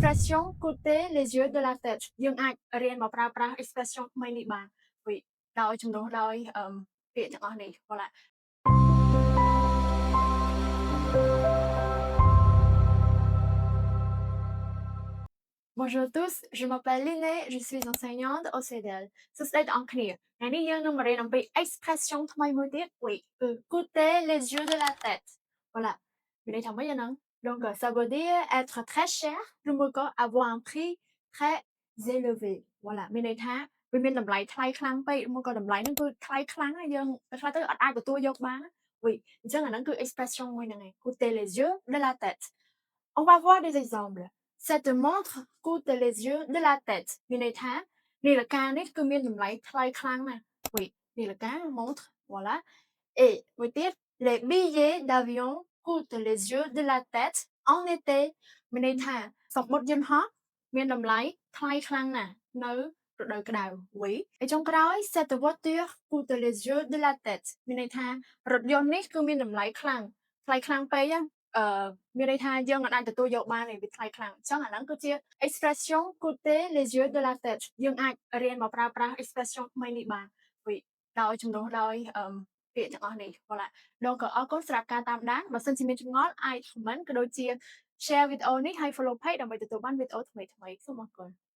expression côté les yeux de la tête យើងអាចរៀនមកប្រើប្រាស់ expression ថ្មីនេះបានដោយពាក្យទាំងអស់នេះ voilà. Bonjour à tous, je m'appelle Liné, je suis enseignante au CEDEL. សួស្តីអ្នកនរគ្នាថ្ងៃនេះយើងនឹងមករៀនអំពី expression ថ្មីមួយទៀត oui, côté les yeux de la tête. Voilà. មានន័យថាម៉េចអាហ្នឹង Donc ça veut dire être très cher ឬមួយក៏ avoir un prix très élevé. Voilà មានន័យថាវាមានតម្លៃថ្លៃខ្លាំងពេកឬមួយក៏តម្លៃហ្នឹងគឺថ្លៃខ្លាំងហើយយើងខ្លះទៅអត់អាចទទួលយកបាន Oui អញ្ចឹងអាហ្នឹងគឺ expression មួយហ្នឹងឯង côté les yeux de la tête. On va voir des exemples. Cette montre coûte les yeux de la tête មានន័យថានាឡិកានេះគឺមានតម្លៃថ្លៃខ្លាំងណាស់ Oui នាឡិកា montre voilà et មួយទៀត les billets d'avion coûtent les yeux de la tête en été មានន័យថាសំបុត្រយន្តហោះមានតម្លៃថ្លៃខ្លាំងណាស់នៅរដូវក្តៅ Oui ហើយចុងក្រោយ cette voiture coûte les yeux de la tête មានន័យថារថយន្តនេះគឺមានតម្លៃខ្លាំងថ្លៃខ្លាំងពេកណាមានន័យថាយើងមិនអាចទទួលយកបានទេវាថ្លៃខ្លាំងអញ្ចឹងអាហ្នឹងគឺជា expression côté les yeux de la tête យើងអាចរៀនមកប្រើប្រាស់ expression ថ្មីនេះបាន Oui ដោយជំនួសដោយពាក្យទាំងអស់នេះ Voilà donc អរគុណសម្រាប់ការតាមដានបើសិនជាមានចម្ងល់អាច comment ក៏ដូចជា share វីដេអូនេះហើយ follow page ដើម្បីទទួលបានវីដេអូថ្មីៗសូមអរគុណ